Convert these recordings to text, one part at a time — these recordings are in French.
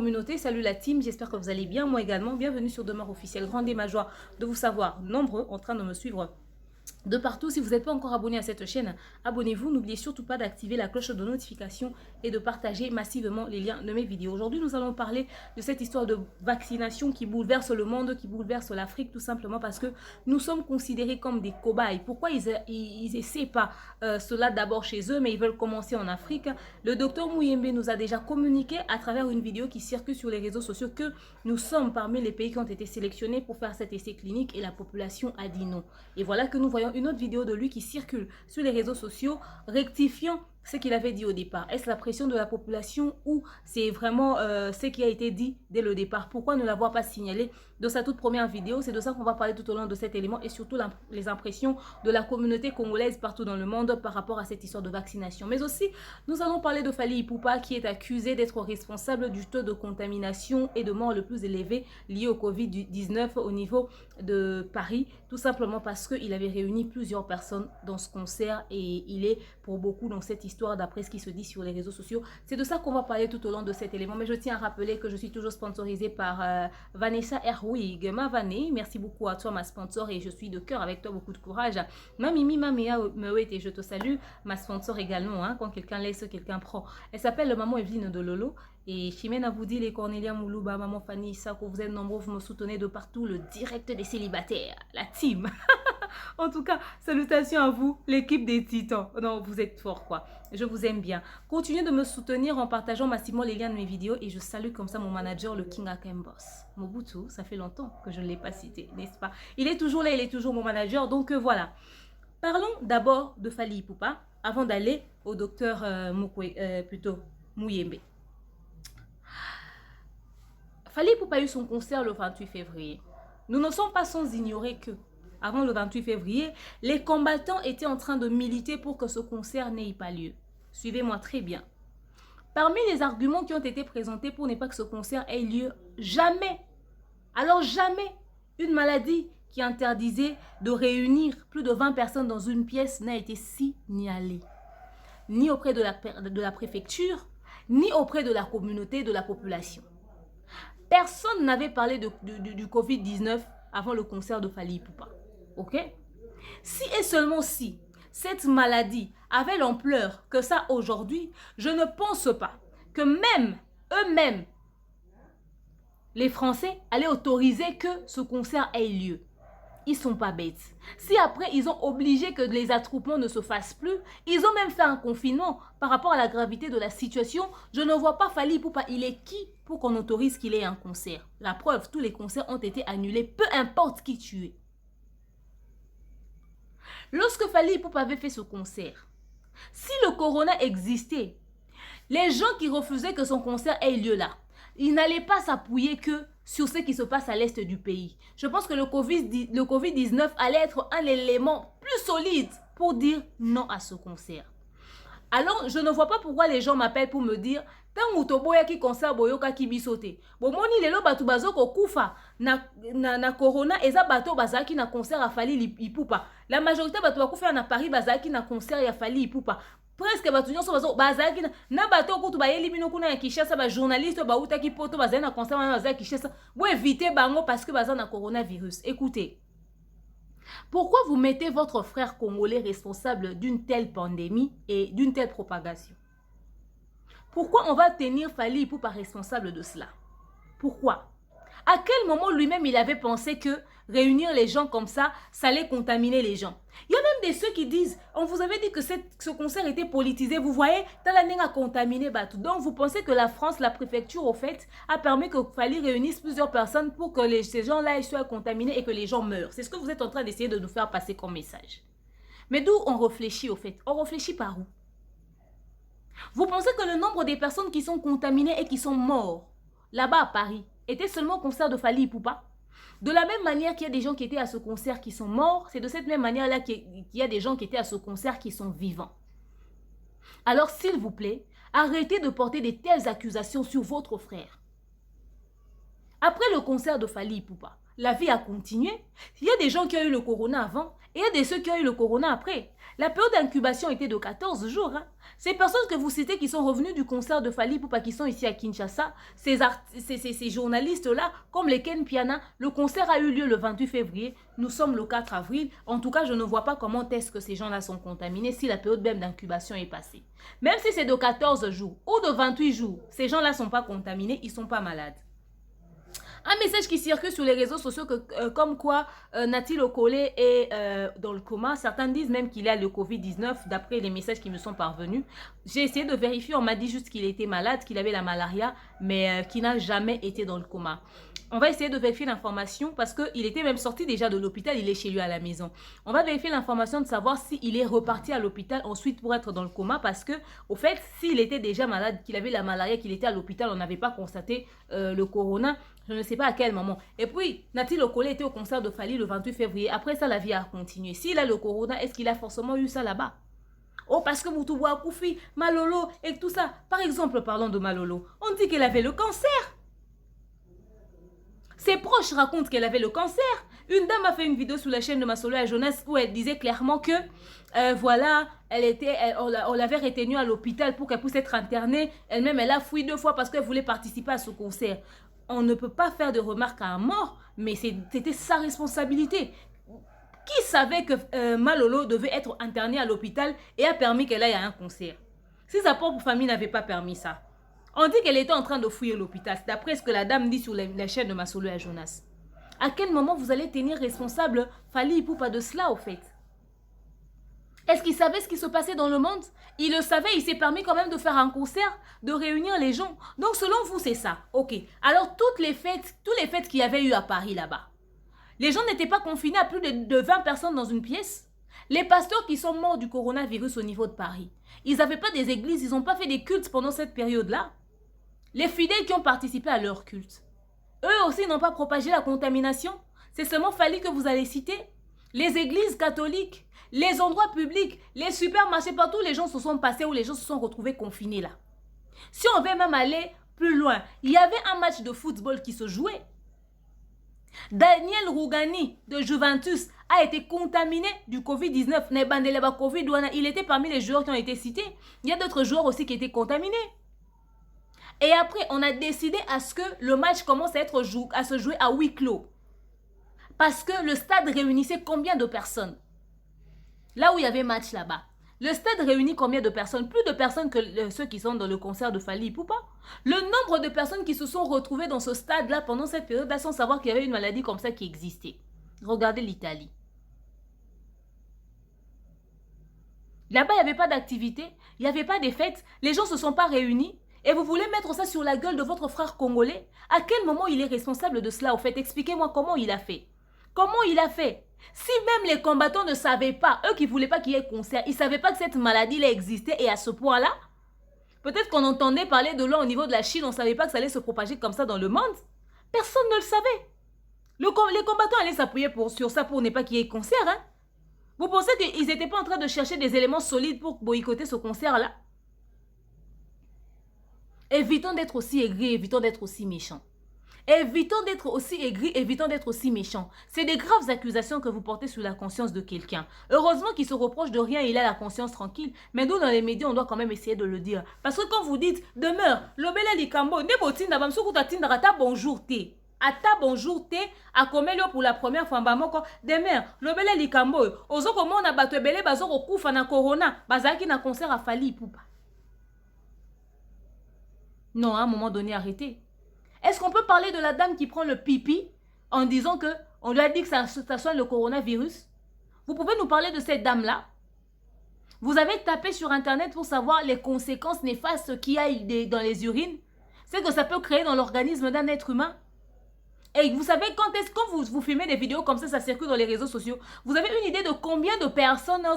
communauté, salut la team, j'espère que vous allez bien, moi également. Bienvenue sur Demeure Officielle, grande et ma joie de vous savoir nombreux en train de me suivre de partout. Si vous n'êtes pas encore abonné à cette chaîne, abonnez-vous. N'oubliez surtout pas d'activer la cloche de notification et de partager massivement les liens de mes vidéos. Aujourd'hui, nous allons parler de cette histoire de vaccination qui bouleverse le monde, qui bouleverse l'Afrique, tout simplement parce que nous sommes considérés comme des cobayes. Pourquoi ils essaient pas cela d'abord chez eux, mais ils veulent commencer en Afrique? Le docteur Muyembe nous a déjà communiqué à travers une vidéo qui circule sur les réseaux sociaux que nous sommes parmi les pays qui ont été sélectionnés pour faire cet essai clinique et la population a dit non. Et voilà que nous voyons une autre vidéo de lui qui circule sur les réseaux sociaux, rectifiant ce qu'il avait dit au départ. Est-ce la pression de la population ou c'est vraiment ce qui a été dit dès le départ? Pourquoi ne l'avoir pas signalé dans sa toute première vidéo? C'est de ça qu'on va parler tout au long de cet élément et surtout les impressions de la communauté congolaise partout dans le monde par rapport à cette histoire de vaccination. Mais aussi, nous allons parler de Fally Ipupa qui est accusé d'être responsable du taux de contamination et de mort le plus élevé lié au Covid-19 au niveau de Paris, tout simplement parce qu'il avait réuni plusieurs personnes dans ce concert et il est pour beaucoup dans cette histoire d'après ce qui se dit sur les réseaux sociaux. C'est de ça qu'on va parler tout au long de cet élément. Mais je tiens à rappeler que je suis toujours sponsorisée par Vanessa Erwig. Ma Vané, merci beaucoup à toi ma sponsor et je suis de cœur avec toi, beaucoup de courage. Ma Mimi, ma Mea Mewet et je te salue. Ma sponsor également, hein, quand quelqu'un laisse, quelqu'un prend. Elle s'appelle Maman Evelyne de Lolo. Et Chimène Aboudi, les Cornelia Moulouba, Maman Fanny Sako, vous êtes nombreux, vous me soutenez de partout, le direct des célibataires, la team. En tout cas, salutations à vous, l'équipe des titans. Non, vous êtes forts quoi. Je vous aime bien. Continuez de me soutenir en partageant massivement les liens de mes vidéos et je salue comme ça mon manager, le King Akem Boss. Mobutu, ça fait longtemps que je ne l'ai pas cité, n'est-ce pas? Il est toujours là, il est toujours mon manager, donc voilà. Parlons d'abord de Fally Ipupa avant d'aller au docteur Muyembe. Fally Ipupa a eu son concert le 28 février. Nous ne sommes pas sans ignorer que, avant le 28 février, les combattants étaient en train de militer pour que ce concert n'ait pas lieu. Suivez-moi très bien. Parmi les arguments qui ont été présentés pour ne pas que ce concert ait lieu, jamais, alors jamais, une maladie qui interdisait de réunir plus de 20 personnes dans une pièce n'a été signalée. Ni auprès de la préfecture, ni auprès de la communauté, de la population. Personne n'avait parlé du Covid-19 avant le concert de Fally Ipupa. Ok? Si et seulement si cette maladie avait l'ampleur que ça aujourd'hui, je ne pense pas que même eux-mêmes, les Français, allaient autoriser que ce concert ait lieu. Ils sont pas bêtes. Si après, ils ont obligé que les attroupements ne se fassent plus, ils ont même fait un confinement par rapport à la gravité de la situation. Je ne vois pas Fally Ipupa. Il est qui pour qu'on autorise qu'il ait un concert? La preuve, tous les concerts ont été annulés, peu importe qui tu es. Lorsque Fally Ipupa avait fait ce concert, si le corona existait, les gens qui refusaient que son concert ait lieu là, ils n'allaient pas s'appuyer que sur ce qui se passe à l'est du pays. Je pense que le Covid-19 allait être un élément plus solide pour dire non à ce concert. Alors, je ne vois pas pourquoi les gens m'appellent pour me dire tant utoboya ki concert boyoka ki bisote. Bomoni lelo batu bazoko kufa na corona eza bato bazaki na concert à Fally Ipupa. La majorité batu bakufa na Paris bazaki na concert ya Fally Ipupa. Presque batu nyonso bazaki na bato kutu bayeli bino kuna ya Kinshasa ba journaliste ba utaki poto bazali na concert na bazaki Kinshasa. Bo éviter bango parce que bazana na coronavirus. Écoutez. Pourquoi vous mettez votre frère congolais responsable d'une telle pandémie et d'une telle propagation? Pourquoi on va tenir Fally Ipupa responsable de cela? Pourquoi? À quel moment lui-même il avait pensé que réunir les gens comme ça allait contaminer les gens? Il y a même ceux qui disent, on vous avait dit que ce concert était politisé, vous voyez, Talaning a contaminé Batou. Donc vous pensez que la France, la préfecture au fait, a permis que Fally réunisse plusieurs personnes pour que ces gens-là soient contaminés et que les gens meurent. C'est ce que vous êtes en train d'essayer de nous faire passer comme message. Mais d'où on réfléchit au fait? On réfléchit par où? Vous pensez que le nombre des personnes qui sont contaminées et qui sont morts là-bas à Paris était seulement au concert de Fally Ipupa? De la même manière qu'il y a des gens qui étaient à ce concert qui sont morts, c'est de cette même manière-là qu'il y a des gens qui étaient à ce concert qui sont vivants. Alors, s'il vous plaît, arrêtez de porter de telles accusations sur votre frère. Après le concert de Fally Ipupa, la vie a continué. Il y a des gens qui ont eu le corona avant et il y a ceux qui ont eu le corona après. La période d'incubation était de 14 jours. Hein. Ces personnes que vous citez qui sont revenues du concert de Fally Ipupa qui sont ici à Kinshasa, ces journalistes-là, comme les Ken Piana, le concert a eu lieu le 28 février. Nous sommes le 4 avril. En tout cas, je ne vois pas comment est-ce que ces gens-là sont contaminés si la période même d'incubation est passée. Même si c'est de 14 jours ou de 28 jours, ces gens-là ne sont pas contaminés, ils ne sont pas malades. Un message qui circule sur les réseaux sociaux comme quoi Naty Lokole est dans le coma. Certains disent même qu'il a le Covid-19 d'après les messages qui me sont parvenus. J'ai essayé de vérifier, on m'a dit juste qu'il était malade, qu'il avait la malaria, mais qu'il n'a jamais été dans le coma. On va essayer de vérifier l'information parce qu'il était même sorti déjà de l'hôpital, il est chez lui à la maison. On va vérifier l'information de savoir s'il est reparti à l'hôpital ensuite pour être dans le coma parce que, au fait, s'il était déjà malade, qu'il avait la malaria, qu'il était à l'hôpital, on n'avait pas constaté le corona, je ne sais pas à quel moment. Et puis, Naty Lokole était au concert de Fally le 28 février. Après ça, la vie a continué. S'il a le corona, est-ce qu'il a forcément eu ça là-bas? Oh, parce que Moutouboua Koufi, Malolo et tout ça. Par exemple, parlons de Malolo. On dit qu'elle avait le cancer. Ses proches racontent qu'elle avait le cancer. Une dame a fait une vidéo sur la chaîne de Masolo et Jonas où elle disait clairement que, voilà, on l'avait retenue à l'hôpital pour qu'elle puisse être internée. Elle-même, elle a fui 2 fois parce qu'elle voulait participer à ce concert. On ne peut pas faire de remarques à un mort, mais c'était sa responsabilité. Qui savait que Malolo devait être internée à l'hôpital et a permis qu'elle aille à un concert? Si sa propre famille n'avait pas permis ça. On dit qu'elle était en train de fouiller l'hôpital. C'est d'après ce que la dame dit sur la chaîne de Masolo et Jonas. À quel moment vous allez tenir responsable Fally Ipupa de cela, au fait? Est-ce qu'il savait ce qui se passait dans le monde? Il le savait, il s'est permis quand même de faire un concert, de réunir les gens. Donc, selon vous, c'est ça. Ok. Alors, tous les fêtes qu'il y avait eu à Paris, là-bas, les gens n'étaient pas confinés à plus de 20 personnes dans une pièce. Les pasteurs qui sont morts du coronavirus au niveau de Paris, ils n'avaient pas des églises, ils n'ont pas fait des cultes pendant cette période-là. Les fidèles qui ont participé à leur culte, eux aussi n'ont pas propagé la contamination. C'est seulement Fally que vous allez citer. Les églises catholiques, les endroits publics, les supermarchés, partout les gens se sont passés où les gens se sont retrouvés confinés là. Si on veut même aller plus loin, il y avait un match de football qui se jouait. Daniel Rougani de Juventus a été contaminé du Covid-19. Il était parmi les joueurs qui ont été cités. Il y a d'autres joueurs aussi qui étaient contaminés. Et après, on a décidé à ce que le match commence à se jouer à huis clos. Parce que le stade réunissait combien de personnes? Là où il y avait match là-bas. Le stade réunit combien de personnes? Plus de personnes que ceux qui sont dans le concert de Fally Ipupa. Le nombre de personnes qui se sont retrouvées dans ce stade-là pendant cette période-là sans savoir qu'il y avait une maladie comme ça qui existait. Regardez l'Italie. Là-bas, il n'y avait pas d'activité, il n'y avait pas de fêtes, les gens ne se sont pas réunis. Et vous voulez mettre ça sur la gueule de votre frère congolais? À quel moment il est responsable de cela, au fait? Expliquez-moi comment il a fait. Comment il a fait? Si même les combattants ne savaient pas, eux qui ne voulaient pas qu'il y ait concert, ils ne savaient pas que cette maladie-là existait et à ce point-là, peut-être qu'on entendait parler de là au niveau de la Chine, on ne savait pas que ça allait se propager comme ça dans le monde. Personne ne le savait. Les combattants allaient s'appuyer sur ça pour ne pas qu'il y ait concert. Hein? Vous pensez qu'ils n'étaient pas en train de chercher des éléments solides pour boycotter ce concert-là? Évitons d'être aussi aigris, évitons d'être aussi méchants. Évitons d'être aussi aigris, évitons d'être aussi méchants. C'est des graves accusations que vous portez sur la conscience de quelqu'un. Heureusement qu'il se reproche de rien, il a la conscience tranquille. Mais nous, dans les médias, on doit quand même essayer de le dire. Parce que quand vous dites, demeure, lobela likambo, nebotinda bamsukuta tinda rata bonjour te. Ata bonjour te, a komelio pour la première fois, mbamoko, demeure, lobela likambo, ozo komona bato ebele bazo kokufa na corona, bazaki na concert à Fally Ipupa. Non, à un moment donné, arrêtez. Est-ce qu'on peut parler de la dame qui prend le pipi en disant qu'on lui a dit que ça soigne le coronavirus? Vous pouvez nous parler de cette dame-là? Vous avez tapé sur Internet pour savoir les conséquences néfastes qu'il y a dans les urines? C'est que ça peut créer dans l'organisme d'un être humain? Et vous savez, quand vous filmez des vidéos comme ça circule dans les réseaux sociaux, vous avez une idée de combien de personnes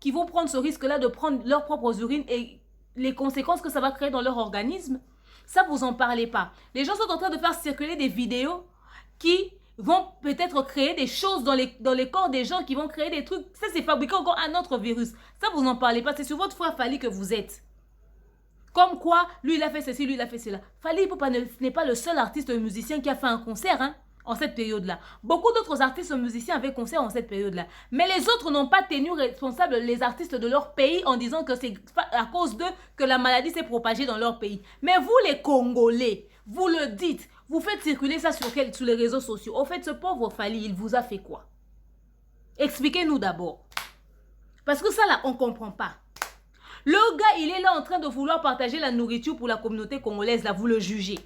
qui vont prendre ce risque-là de prendre leurs propres urines et les conséquences que ça va créer dans leur organisme? Ça, vous en parlez pas. Les gens sont en train de faire circuler des vidéos qui vont peut-être créer des choses dans les corps des gens, qui vont créer des trucs. Ça, c'est fabriquer encore un autre virus. Ça, vous n'en parlez pas. C'est sur votre frère Fally que vous êtes. Comme quoi, lui, il a fait ceci, lui, il a fait cela. Fally Ipupa n'est pas le seul artiste musicien qui a fait un concert. Hein. en cette période-là. Beaucoup d'autres artistes musiciens avaient concert en cette période-là. Mais les autres n'ont pas tenu responsables les artistes de leur pays en disant que c'est à cause d'eux que la maladie s'est propagée dans leur pays. Mais vous les Congolais, vous le dites, vous faites circuler ça sur les réseaux sociaux. Au fait, ce pauvre Fally, il vous a fait quoi? Expliquez-nous d'abord. Parce que ça là, on ne comprend pas. Le gars, il est là en train de vouloir partager la nourriture pour la communauté congolaise, là, vous le jugez.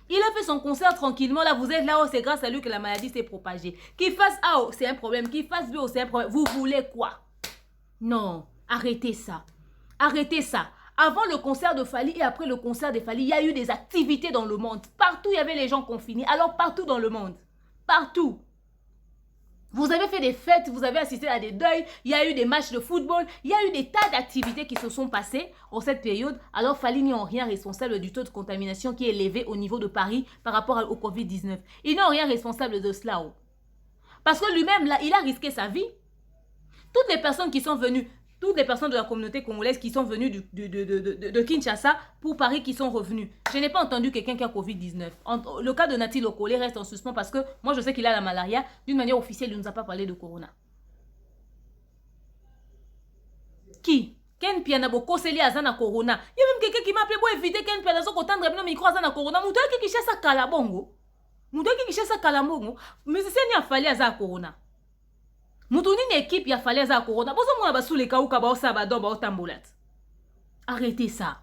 Il a fait son concert tranquillement, là, vous êtes là, oh, c'est grâce à lui que la maladie s'est propagée. Qu'il fasse A, oh, c'est un problème. Qu'il fasse B, oh, c'est un problème. Vous voulez quoi? Non, arrêtez ça. Arrêtez ça. Avant le concert de Fally et après le concert de Fally, il y a eu des activités dans le monde. Partout, il y avait les gens confinés. Alors, partout dans le monde. Partout. Vous avez fait des fêtes, vous avez assisté à des deuils, il y a eu des matchs de football, il y a eu des tas d'activités qui se sont passées en cette période. Alors Fally n'est en rien responsable du taux de contamination qui est élevé au niveau de Paris par rapport au Covid-19. Il n'est en rien responsable de cela. Parce que lui-même, là, il a risqué sa vie. Toutes les personnes qui sont venues, toutes les personnes de la communauté congolaise qui sont venues de Kinshasa pour Paris qui sont revenus. Je n'ai pas entendu quelqu'un qui a Covid-19. Le cas de Nati Lokole reste en suspens parce que moi je sais qu'il a la malaria. D'une manière officielle, il ne nous a pas parlé de corona. Qui? Ken Pianabo Koseli Azana Corona. Il y a même quelqu'un qui m'a appelé pour éviter Ken Pianazo Kotandre Bino Micro Azana Corona. Moutoua qui cherche sa kalabongo. Moutoua qui cherche sa kalabongo. Mais c'est n'y a fallu Azana Corona. Moutouni une équipe y a fallu Azana Corona. Bozo mou abasou les kaouka bao sabado bao tambolat. Arrêtez ça.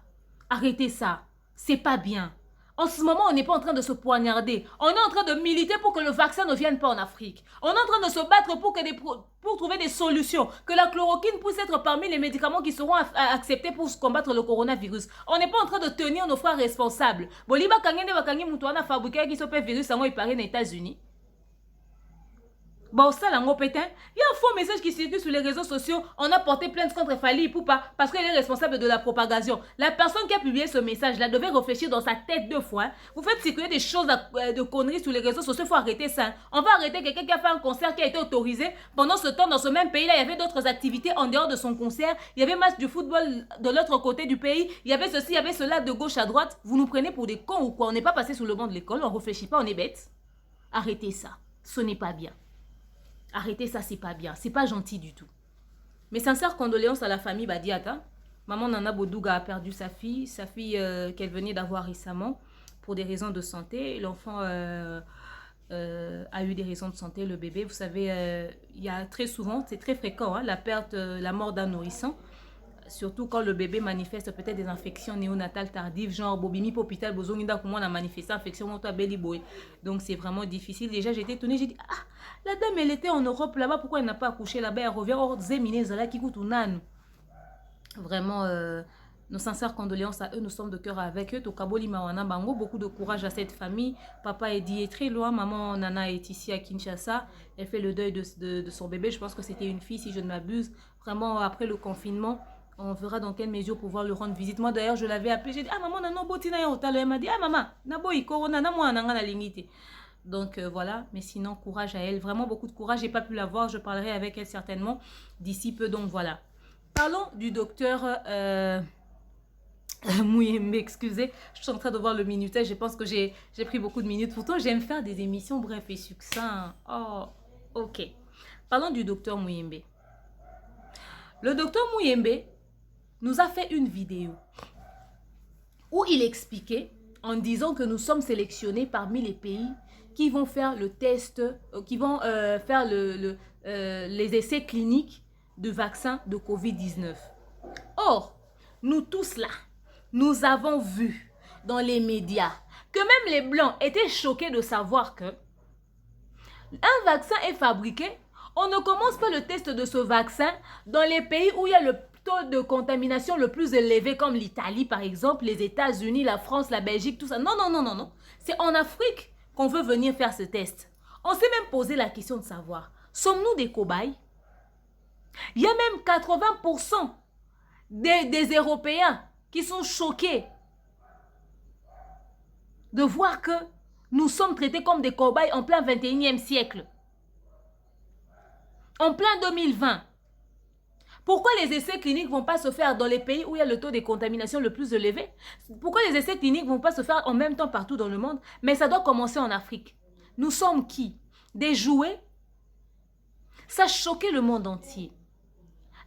Arrêtez ça. C'est pas bien. En ce moment, on n'est pas en train de se poignarder. On est en train de militer pour que le vaccin ne vienne pas en Afrique. On est en train de se battre pour trouver des solutions. Que la chloroquine puisse être parmi les médicaments qui seront acceptés pour combattre le coronavirus. On n'est pas en train de tenir nos frères responsables. Boliba kangende bakangi mutuana fabriqué qui s'opère virus à moi il paraît aux États-Unis. Bon, ça, là, il y a un faux message qui circule sur les réseaux sociaux. On a porté plainte contre Fally Ipupa parce qu'elle est responsable de la propagation. La personne qui a publié ce message-là devait réfléchir dans sa tête 2 fois. Vous faites circuler des choses de conneries sur les réseaux sociaux. Il faut arrêter ça. On va arrêter quelqu'un qui a fait un concert qui a été autorisé. Pendant ce temps, dans ce même pays-là, il y avait d'autres activités en dehors de son concert. Il y avait match du football de l'autre côté du pays. Il y avait ceci, il y avait cela de gauche à droite. Vous nous prenez pour des cons ou quoi? On n'est pas passé sous le banc de l'école. On ne réfléchit pas, on est bête. Arrêtez ça. Ce n'est pas bien. Arrêtez ça, c'est pas bien. C'est pas gentil du tout. Mes sincères condoléances à la famille Badiata. Maman Nana Bodouga a perdu sa fille qu'elle venait d'avoir récemment pour des raisons de santé. L'enfant a eu des raisons de santé, le bébé. Vous savez, il y a très souvent, c'est très fréquent, hein, la mort d'un nourrisson. Surtout quand le bébé manifeste peut-être des infections néonatales tardives, genre Bobimi Popital, Bozonginda, comment on a manifesté infection Beliboy. Donc c'est vraiment difficile. Déjà j'étais étonnée, j'ai dit, ah, la dame elle était en Europe là-bas, pourquoi elle n'a pas accouché là-bas? Elle revient hors Zemine Zala qui coûte nan. Vraiment, nos sincères condoléances à eux, nous sommes de cœur avec eux. Tokaboli Mawana Bango, beaucoup de courage à cette famille. Papa Eddie est très loin, maman Nana est ici à Kinshasa. Elle fait le deuil de son bébé, je pense que c'était une fille si je ne m'abuse. Vraiment après le confinement. On verra dans quelle mesure pouvoir lui rendre visite. Moi, d'ailleurs, je l'avais appelé. J'ai dit, ah, maman, nano, botina ya otalo. Elle m'a dit, ah, maman, naboy, corona, na moi, nanga la lignité. Donc, voilà. Mais sinon, courage à elle. Vraiment beaucoup de courage. J'ai pas pu la voir. Je parlerai avec elle certainement d'ici peu. Donc, voilà. Parlons du docteur Mouyembe. Excusez. Je suis en train de voir le minutage. Je pense que j'ai pris beaucoup de minutes. Pourtant, j'aime faire des émissions bref et succinctes. Oh, ok. Parlons du docteur Mouyembe. Le docteur Mouyembe nous a fait une vidéo où il expliquait en disant que nous sommes sélectionnés parmi les pays qui vont faire le test, qui vont faire les essais cliniques de vaccins de Covid-19. Or, nous tous là, nous avons vu dans les médias que même les Blancs étaient choqués de savoir que un vaccin est fabriqué. On ne commence pas le test de ce vaccin dans les pays où il y a le taux de contamination le plus élevé, comme l'Italie par exemple, les États-Unis, la France, la Belgique, tout ça. Non, non, non, non, non. C'est en Afrique qu'on veut venir faire ce test. On s'est même posé la question de savoir, sommes-nous des cobayes? Il y a même 80% des Européens qui sont choqués de voir que nous sommes traités comme des cobayes en plein 21e siècle. En plein 2020. Pourquoi les essais cliniques ne vont pas se faire dans les pays où il y a le taux de contamination le plus élevé? Pourquoi les essais cliniques ne vont pas se faire en même temps partout dans le monde? Mais ça doit commencer en Afrique. Nous sommes qui? Des jouets? Ça choquait le monde entier.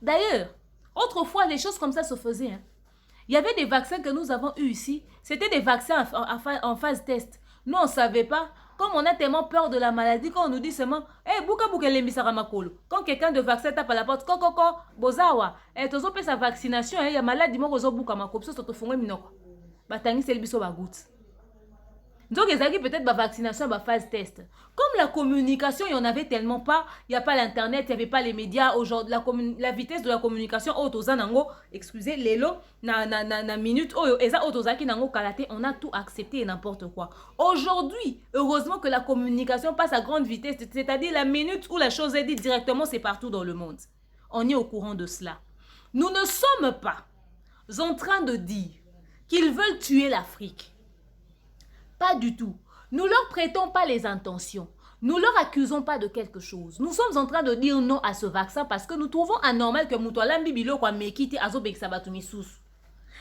D'ailleurs, autrefois, les choses comme ça se faisaient. Hein. Il y avait des vaccins que nous avons eus ici. C'était des vaccins en phase test. Nous, on ne savait pas. Comme on a tellement peur de la maladie, quand on nous dit seulement, hey, bouka bouka lembi. Quand quelqu'un de vaccin tape à la porte, koko, bozawa, tozo pe sa vaccination, il y a maladie, moi, ozo bouka ma kopso, soto fongwe minoko. Batangi c'est le biso bagout. Donc, ils ont peut-être la vaccination, la phase test. Comme la communication, il n'y en avait tellement pas. Il n'y a pas l'internet, il n'y avait pas les médias. Aujourd'hui, la vitesse de la communication, excusez, lelo, na minute, on a tout accepté et n'importe quoi. Aujourd'hui, heureusement que la communication passe à grande vitesse, c'est-à-dire la minute où la chose est dite directement, c'est partout dans le monde. On est au courant de cela. Nous ne sommes pas en train de dire qu'ils veulent tuer l'Afrique. Pas du tout. Nous leur prêtons pas les intentions. Nous leur accusons pas de quelque chose. Nous sommes en train de dire non à ce vaccin parce que nous trouvons anormal que Moutoalambi Bilo kwa mekiti azobek sabatumi sous.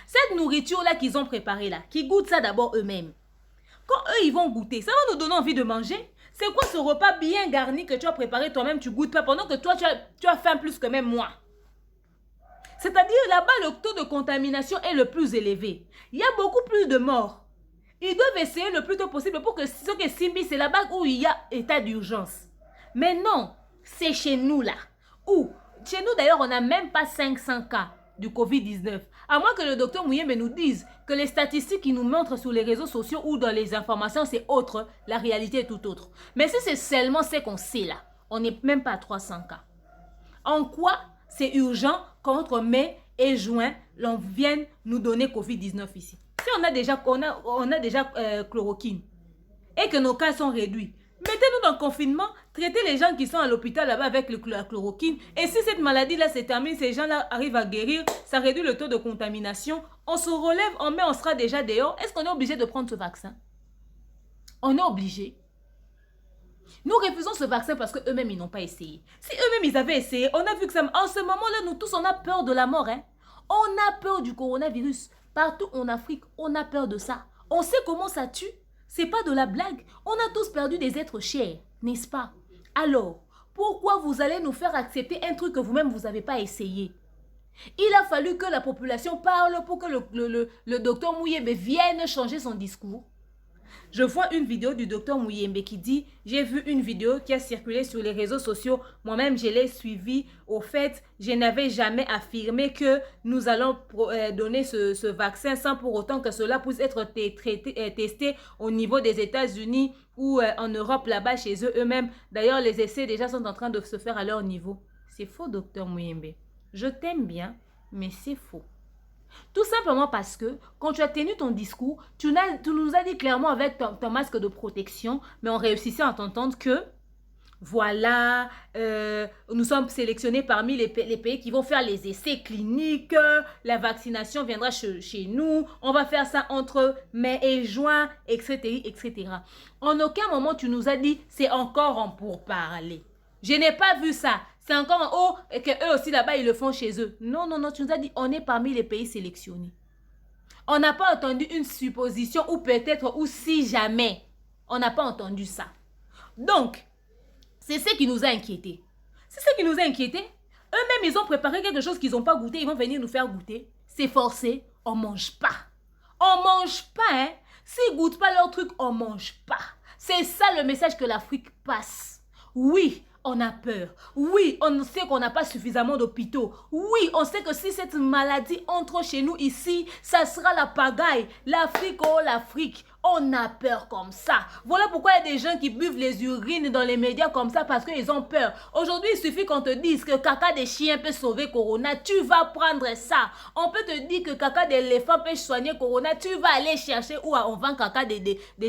Cette nourriture-là qu'ils ont préparée là, qui goûtent ça d'abord eux-mêmes. Quand eux ils vont goûter, ça va nous donner envie de manger. C'est quoi ce repas bien garni que tu as préparé toi-même, tu goûtes pas pendant que toi tu as faim plus que même moi. C'est-à-dire là-bas le taux de contamination est le plus élevé. Il y a beaucoup plus de morts. Ils doivent essayer le plus tôt possible pour que ce que Simbi, c'est là-bas où il y a état d'urgence. Mais non, c'est chez nous là. Où, chez nous d'ailleurs, on n'a même pas 500 cas du Covid-19. À moins que le docteur Mouyembe nous dise que les statistiques qu'il nous montrent sur les réseaux sociaux ou dans les informations, c'est autre, la réalité est tout autre. Mais si c'est seulement ce qu'on sait là, on n'est même pas à 300 cas. En quoi c'est urgent qu'entre mai et juin, l'on vienne nous donner Covid-19 ici? Si on a déjà chloroquine et que nos cas sont réduits, mettez-nous dans le confinement, traitez les gens qui sont à l'hôpital là-bas avec la chloroquine. Et si cette maladie-là se termine, ces gens-là arrivent à guérir, ça réduit le taux de contamination, on se relève, on sera déjà dehors. Est-ce qu'on est obligé de prendre ce vaccin? On est obligé. Nous refusons ce vaccin parce qu'eux-mêmes, ils n'ont pas essayé. Si eux-mêmes, ils avaient essayé, on a vu que ça... En ce moment-là, nous tous, on a peur de la mort. Hein? On a peur du coronavirus. Partout en Afrique, on a peur de ça. On sait comment ça tue. C'est pas de la blague. On a tous perdu des êtres chers, n'est-ce pas? Alors, pourquoi vous allez nous faire accepter un truc que vous-même, vous n'avez pas essayé? Il a fallu que la population parle pour que le docteur Mouyembe vienne changer son discours. Je vois une vidéo du docteur Mouyembe qui dit « J'ai vu une vidéo qui a circulé sur les réseaux sociaux. Moi-même, je l'ai suivie. Au fait, je n'avais jamais affirmé que nous allons donner ce vaccin sans pour autant que cela puisse être testé au niveau des États-Unis ou en Europe, là-bas, chez eux-mêmes. D'ailleurs, les essais déjà sont en train de se faire à leur niveau. » C'est faux, docteur Mouyembe. Je t'aime bien, mais c'est faux. Tout simplement parce que quand tu as tenu ton discours, tu nous as dit clairement avec ton masque de protection, mais on réussissait à t'entendre que voilà, nous sommes sélectionnés parmi les pays qui vont faire les essais cliniques, la vaccination viendra chez nous, on va faire ça entre mai et juin, etc., etc. En aucun moment tu nous as dit c'est encore en pourparlers. Je n'ai pas vu ça. C'est encore en haut et qu'eux aussi là-bas, ils le font chez eux. Non, non, non, tu nous as dit, on est parmi les pays sélectionnés. On n'a pas entendu une supposition ou peut-être ou si jamais. On n'a pas entendu ça. Donc, c'est ce qui nous a inquiétés. C'est ce qui nous a inquiétés. Eux-mêmes, ils ont préparé quelque chose qu'ils n'ont pas goûté. Ils vont venir nous faire goûter. C'est forcé. On ne mange pas. On ne mange pas, hein. S'ils ne goûtent pas leur truc, on ne mange pas. C'est ça le message que l'Afrique passe. Oui. On a peur. Oui, on sait qu'on n'a pas suffisamment d'hôpitaux. Oui, on sait que si cette maladie entre chez nous ici, ça sera la pagaille. L'Afrique, oh l'Afrique. On a peur comme ça. Voilà pourquoi il y a des gens qui buvent les urines dans les médias comme ça parce qu'ils ont peur. Aujourd'hui, il suffit qu'on te dise que caca des chiens peut sauver Corona. Tu vas prendre ça. On peut te dire que caca d'éléphant peut soigner Corona. Tu vas aller chercher où on vend caca de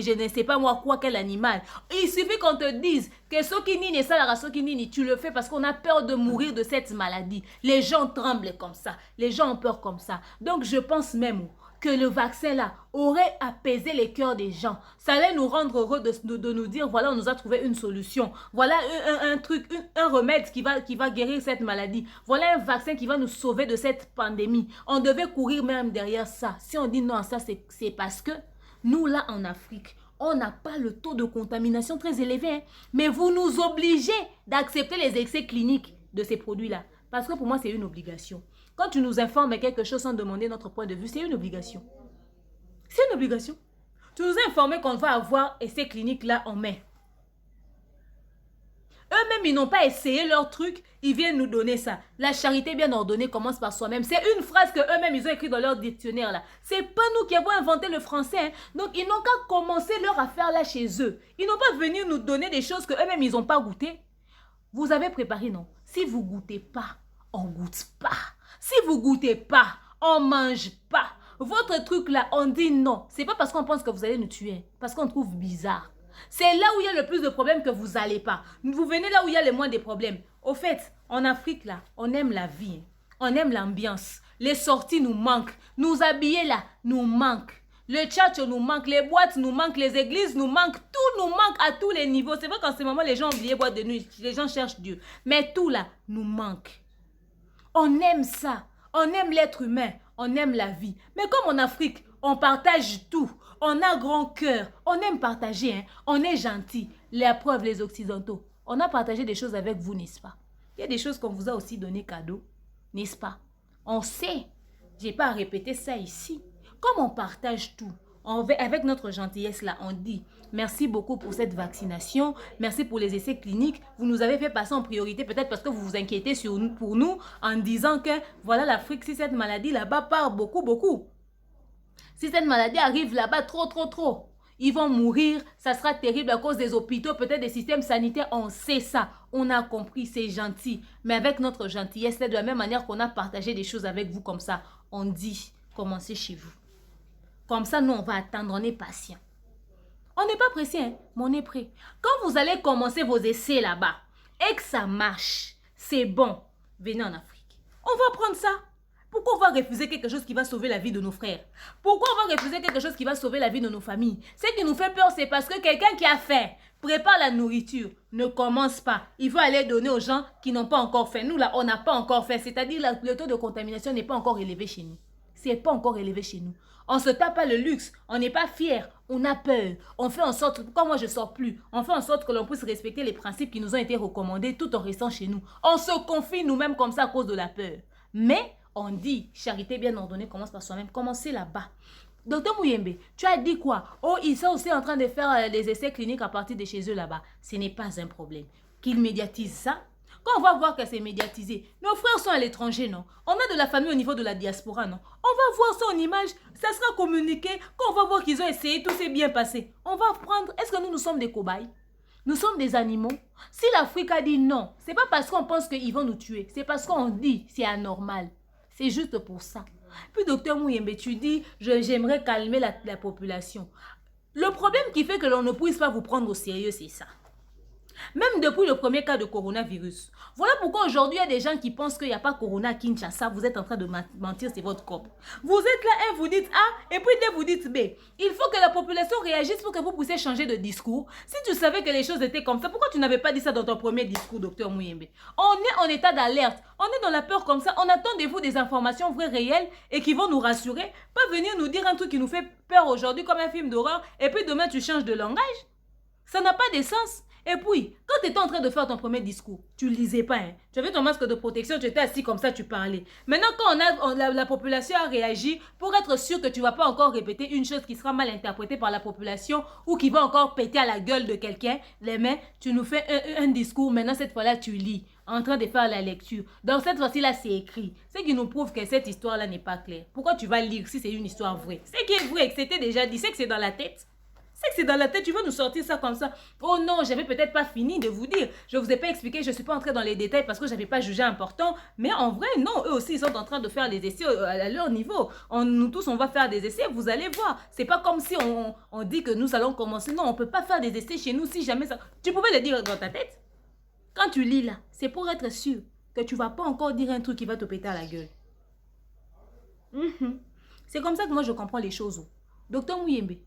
je ne sais pas moi quoi, quel animal. Il suffit qu'on te dise que ce qui nini, ça la ce qui nini, tu le fais parce qu'on a peur de mourir de cette maladie. Les gens tremblent comme ça. Les gens ont peur comme ça. Donc, je pense même que le vaccin là aurait apaisé les cœurs des gens. Ça allait nous rendre heureux de nous dire, voilà, on nous a trouvé une solution. Voilà un truc, un remède qui va guérir cette maladie. Voilà un vaccin qui va nous sauver de cette pandémie. On devait courir même derrière ça. Si on dit non à ça, c'est parce que nous là en Afrique, On n'a pas le taux de contamination très élevé. Hein. Mais vous nous obligez d'accepter les essais cliniques de ces produits-là. Parce que pour moi, c'est une obligation. Quand tu nous informes quelque chose sans demander notre point de vue, c'est une obligation. C'est une obligation. Tu nous as informé qu'on va avoir essais cliniques là en mai. Eux-mêmes, ils n'ont pas essayé leur truc, ils viennent nous donner ça. La charité bien ordonnée commence par soi-même. C'est une phrase que eux-mêmes, ils ont écrite dans leur dictionnaire là. C'est pas nous qui avons inventé le français. Hein. Donc, ils n'ont qu'à commencer leur affaire là chez eux. Ils n'ont pas venu nous donner des choses que eux-mêmes, ils n'ont pas goûté. Vous avez préparé, non? Si vous goûtez pas, on goûte pas. Si vous goûtez pas, on mange pas. Votre truc là, on dit non. C'est pas parce qu'on pense que vous allez nous tuer. Parce qu'on trouve bizarre. C'est là où il y a le plus de problèmes que vous n'allez pas. Vous venez là où il y a le moins de problèmes. Au fait, en Afrique, là, on aime la vie. On aime l'ambiance. Les sorties nous manquent. Nous habiller là, nous manquent. Le tchatch nous manque. Les boîtes nous manquent. Les églises nous manquent. Tout nous manque à tous les niveaux. C'est vrai qu'en ce moment, les gens ont oublié boîte de nuit. Les gens cherchent Dieu. Mais tout là nous manque. On aime ça. On aime l'être humain. On aime la vie. Mais comme en Afrique, on partage tout. On a grand cœur. On aime partager. Hein? On est gentil. La preuve, les Occidentaux. On a partagé des choses avec vous, n'est-ce pas? Il y a des choses qu'on vous a aussi donné cadeau, n'est-ce pas? On sait. Je n'ai pas à répéter ça ici. Comme on partage tout, avec notre gentillesse là, on dit merci beaucoup pour cette vaccination, merci pour les essais cliniques, vous nous avez fait passer en priorité, peut-être parce que vous vous inquiétez pour nous en disant que voilà l'Afrique, si cette maladie là-bas part beaucoup. Si cette maladie arrive là-bas trop, ils vont mourir, ça sera terrible à cause des hôpitaux, peut-être des systèmes sanitaires, on sait ça. On a compris, c'est gentil. Mais avec notre gentillesse, de la même manière qu'on a partagé des choses avec vous comme ça, on dit, commencez chez vous. Comme ça, nous, on va attendre, on est patient. On n'est pas pressé, hein, mais on est prêt. Quand vous allez commencer vos essais là-bas et que ça marche, c'est bon, venez en Afrique. On va prendre ça. Pourquoi on va refuser quelque chose qui va sauver la vie de nos frères? Pourquoi on va refuser quelque chose qui va sauver la vie de nos familles? Ce qui nous fait peur, c'est parce que quelqu'un qui a faim prépare la nourriture, ne commence pas. Il veut aller donner aux gens qui n'ont pas encore faim. Nous, là, on n'a pas encore faim. C'est-à-dire le taux de contamination n'est pas encore élevé chez nous. C'est pas encore élevé chez nous. On se tape pas le luxe. On n'est pas fier. On a peur. On fait en sorte, pourquoi moi je sors plus? On fait en sorte que l'on puisse respecter les principes qui nous ont été recommandés tout en restant chez nous. On se confie nous-mêmes comme ça à cause de la peur. Mais on dit, charité bien ordonnée commence par soi-même. Commencez là-bas. Docteur Mouyembe, tu as dit quoi? Oh, ils sont aussi en train de faire des essais cliniques à partir de chez eux là-bas. Ce n'est pas un problème. Qu'ils médiatisent ça. Quand on va voir que c'est médiatisé, nos frères sont à l'étranger, non? On a de la famille au niveau de la diaspora, non? On va voir ça en image, ça sera communiqué. Quand on va voir qu'ils ont essayé, tout s'est bien passé. On va prendre, est-ce que nous sommes des cobayes? Nous sommes des animaux. Si l'Afrique a dit non, c'est pas parce qu'on pense qu'ils vont nous tuer. C'est parce qu'on dit c'est anormal. C'est juste pour ça. Puis, docteur Mouyembe, tu dis, j'aimerais calmer la population. Le problème qui fait que l'on ne puisse pas vous prendre au sérieux, c'est ça. Même depuis le premier cas de coronavirus. Voilà pourquoi aujourd'hui, il y a des gens qui pensent qu'il n'y a pas corona à Kinshasa. Vous êtes en train de mentir, c'est votre corps. Vous êtes là, vous dites A, et puis dès vous dites B. Il faut que la population réagisse pour que vous puissiez changer de discours. Si tu savais que les choses étaient comme ça, pourquoi tu n'avais pas dit ça dans ton premier discours, docteur Mouyembe? On est en état d'alerte. On est dans la peur comme ça. On attend de vous des informations vraies, réelles, et qui vont nous rassurer. Pas venir nous dire un truc qui nous fait peur aujourd'hui comme un film d'horreur, et puis demain tu changes de langage. Ça n'a pas de sens. Et puis, quand tu étais en train de faire ton premier discours, tu ne lisais pas. Hein? Tu avais ton masque de protection, tu étais assis comme ça, tu parlais. Maintenant, quand la population a réagi, pour être sûr que tu ne vas pas encore répéter une chose qui sera mal interprétée par la population ou qui va encore péter à la gueule de quelqu'un, les mains, tu nous fais un discours. Maintenant, cette fois-là, tu lis, en train de faire la lecture. Donc, cette fois-ci-là, c'est écrit. Ce qui nous prouve que cette histoire-là n'est pas claire. Pourquoi tu vas lire si c'est une histoire vraie? C'est qui est vrai, que c'était déjà dit, c'est que c'est dans la tête. C'est que c'est dans la tête, tu vas nous sortir ça comme ça. Oh non, j'avais peut-être pas fini de vous dire. Je ne vous ai pas expliqué, je ne suis pas entrée dans les détails parce que je n'avais pas jugé important. Mais en vrai, non, eux aussi, ils sont en train de faire des essais à leur niveau. Nous tous, on va faire des essais, vous allez voir. C'est pas comme si on dit que nous allons commencer. Non, on ne peut pas faire des essais chez nous si jamais ça... Tu pouvais le dire dans ta tête. Quand tu lis là, c'est pour être sûr que tu ne vas pas encore dire un truc qui va te péter à la gueule. C'est comme ça que moi, je comprends les choses. Docteur Mouyembe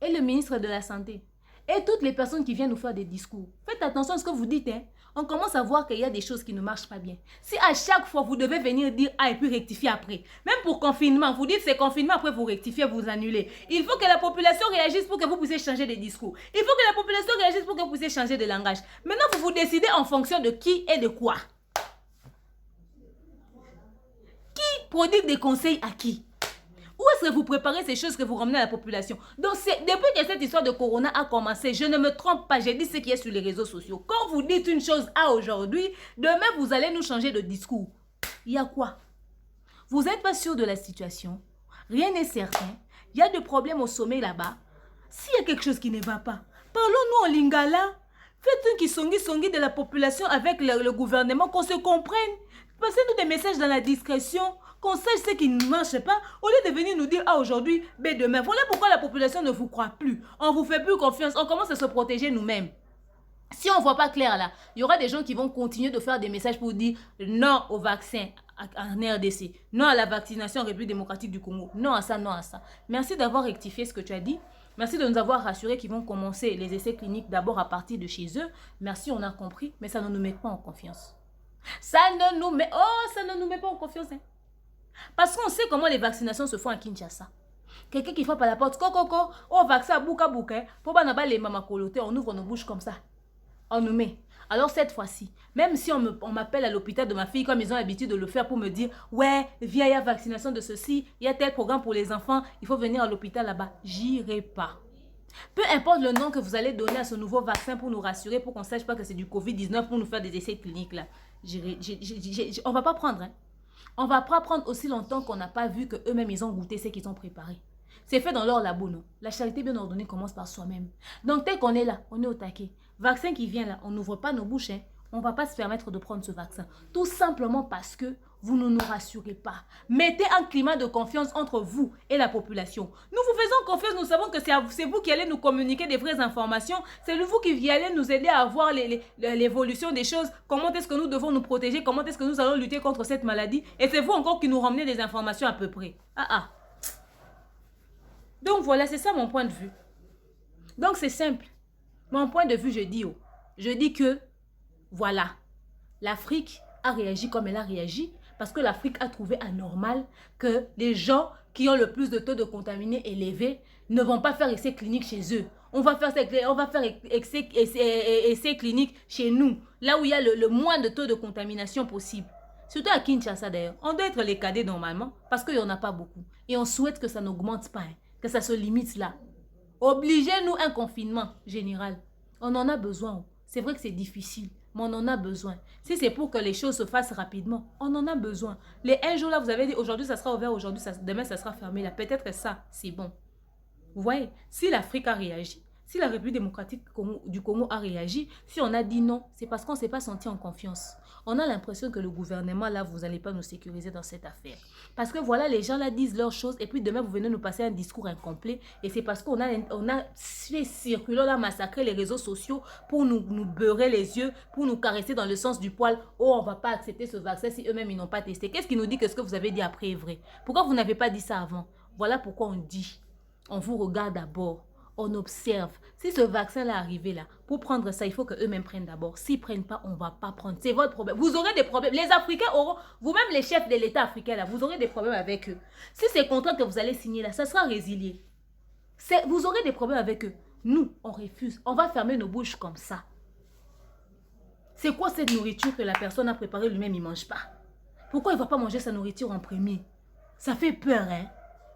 et le ministre de la Santé, Et toutes les personnes qui viennent nous faire des discours, faites attention à ce que vous dites. Hein. On commence à voir qu'il y a des choses qui ne marchent pas bien. Si à chaque fois, vous devez venir dire « Ah » et puis rectifier après. Même pour confinement, vous dites c'est confinement, après vous rectifiez, vous annulez. Il faut que la population réagisse pour que vous puissiez changer de discours. Il faut que la population réagisse pour que vous puissiez changer de langage. Maintenant, vous vous décidez en fonction de qui et de quoi. Qui prodigue des conseils à qui? Où est-ce que vous préparez ces choses que vous ramenez à la population? Donc, depuis que cette histoire de Corona a commencé, je ne me trompe pas, j'ai dit ce qui est sur les réseaux sociaux. Quand vous dites une chose à aujourd'hui, demain, vous allez nous changer de discours. Il y a quoi? Vous n'êtes pas sûr de la situation. Rien n'est certain. Il y a des problèmes au sommet là-bas. S'il y a quelque chose qui ne va pas, parlons-nous en lingala. Faites un kisongi de la population avec le gouvernement, qu'on se comprenne. Passez-nous des messages dans la discrétion, qu'on sache ce qui ne marche pas, au lieu de venir nous dire « Ah, aujourd'hui, mais demain ». Voilà pourquoi la population ne vous croit plus. On ne vous fait plus confiance, on commence à se protéger nous-mêmes. Si on ne voit pas clair là, il y aura des gens qui vont continuer de faire des messages pour dire non au vaccin en RDC, non à la vaccination en République démocratique du Congo, non à ça, non à ça. Merci d'avoir rectifié ce que tu as dit. Merci de nous avoir rassurés qu'ils vont commencer les essais cliniques d'abord à partir de chez eux. Merci, on a compris, mais ça ne nous met pas en confiance. Ça ne nous met pas en confiance. Hein. Parce qu'on sait comment les vaccinations se font à Kinshasa. Quelqu'un qui frappe à la porte, coco, oh vaccin, bouka, pour pas les mamas coloter, on ouvre nos bouches comme ça. On nous met. Alors cette fois-ci, même si on m'appelle à l'hôpital de ma fille, comme ils ont l'habitude de le faire pour me dire, ouais, viens, il y a vaccination de ceci, il y a tel programme pour les enfants, il faut venir à l'hôpital là-bas. J'irai pas. Peu importe le nom que vous allez donner à ce nouveau vaccin pour nous rassurer, pour qu'on ne sache pas que c'est du Covid-19, pour nous faire des essais cliniques là. On ne va pas prendre. Hein. On ne va pas prendre aussi longtemps qu'on n'a pas vu qu'eux-mêmes, ils ont goûté ce qu'ils ont préparé. C'est fait dans leur labo, non? La charité bien ordonnée commence par soi-même. Donc, tel qu'on est là, on est au taquet. Vaccin qui vient là, on n'ouvre pas nos bouches. Hein. On ne va pas se permettre de prendre ce vaccin. Tout simplement parce que vous ne nous rassurez pas. Mettez un climat de confiance entre vous et la population. Nous vous faisons confiance, nous savons que c'est vous qui allez nous communiquer des vraies informations. C'est vous qui allez nous aider à voir l'évolution des choses. Comment est-ce que nous devons nous protéger? Comment est-ce que nous allons lutter contre cette maladie? Et c'est vous encore qui nous ramenez des informations à peu près. Donc voilà, c'est ça mon point de vue. Donc c'est simple. Mon point de vue, je dis que, voilà, l'Afrique a réagi comme elle a réagi parce que l'Afrique a trouvé anormal que les gens qui ont le plus de taux de contaminés élevés ne vont pas faire essais cliniques chez eux. On va faire essais cliniques chez nous, là où il y a le moins de taux de contamination possible. Surtout à Kinshasa d'ailleurs. On doit être les cadets normalement parce qu'il n'y en a pas beaucoup. Et on souhaite que ça n'augmente pas, hein, que ça se limite là. Obligez-nous un confinement général. On en a besoin. C'est vrai que c'est difficile, mais on en a besoin. Si c'est pour que les choses se fassent rapidement, on en a besoin. Les un jour là, vous avez dit aujourd'hui ça sera ouvert, aujourd'hui, demain ça sera fermé là. Peut-être que ça, c'est bon. Vous voyez, si l'Afrique a réagi, si la République démocratique du Congo a réagi, si on a dit non, c'est parce qu'on ne s'est pas senti en confiance. On a l'impression que le gouvernement, là, vous n'allez pas nous sécuriser dans cette affaire. Parce que voilà, les gens là disent leurs choses et puis demain, vous venez nous passer un discours incomplet. Et c'est parce qu'on a fait circuler, on a massacré les réseaux sociaux pour nous beurrer les yeux, pour nous caresser dans le sens du poil. Oh, on ne va pas accepter ce vaccin si eux-mêmes, ils n'ont pas testé. Qu'est-ce qui nous dit que ce que vous avez dit après est vrai? Pourquoi vous n'avez pas dit ça avant? Voilà pourquoi on dit. On vous regarde d'abord. On observe. Si ce vaccin-là est arrivé là, pour prendre ça, il faut qu'eux-mêmes prennent d'abord. S'ils ne prennent pas, on ne va pas prendre. C'est votre problème. Vous aurez des problèmes. Les Africains auront, vous-même les chefs de l'État africain là, vous aurez des problèmes avec eux. Si ces contrats que vous allez signer là, ça sera résilié. Vous aurez des problèmes avec eux. Nous, on refuse. On va fermer nos bouches comme ça. C'est quoi cette nourriture que la personne a préparée lui-même, il ne mange pas? Pourquoi il ne va pas manger sa nourriture en premier? Ça fait peur, hein?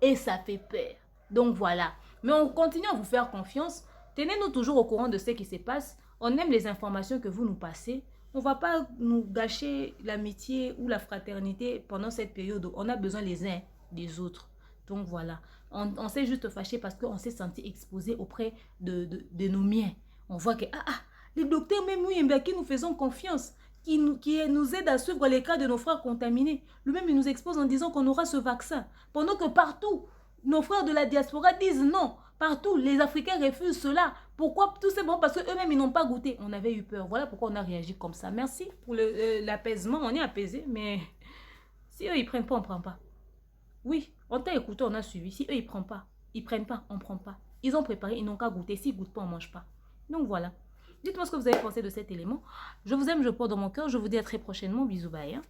Et ça fait peur. Donc voilà. Mais on continue à vous faire confiance. Tenez-nous toujours au courant de ce qui se passe. On aime les informations que vous nous passez. On ne va pas nous gâcher l'amitié ou la fraternité pendant cette période où on a besoin les uns des autres. Donc voilà. On s'est juste fâché parce qu'on s'est senti exposé auprès de nos miens. On voit que les docteurs même nous, qui nous faisons confiance, qui nous aident à suivre les cas de nos frères contaminés. Lui-même, il nous expose en disant qu'on aura ce vaccin. Pendant que partout, nos frères de la diaspora disent non. Partout, les Africains refusent cela. Pourquoi? Tout simplement parce qu'eux-mêmes, ils n'ont pas goûté. On avait eu peur. Voilà pourquoi on a réagi comme ça. Merci pour l'apaisement. On est apaisé, mais si eux, ils ne prennent pas, on ne prend pas. Oui, on t'a écouté, on a suivi. Si eux, ils ne prennent pas, on ne prend pas. Ils ont préparé, ils n'ont qu'à goûter. S'ils ne goûtent pas, on ne mange pas. Donc voilà. Dites-moi ce que vous avez pensé de cet élément. Je vous aime, je porte dans mon cœur. Je vous dis à très prochainement. Bisous, bye. Hein.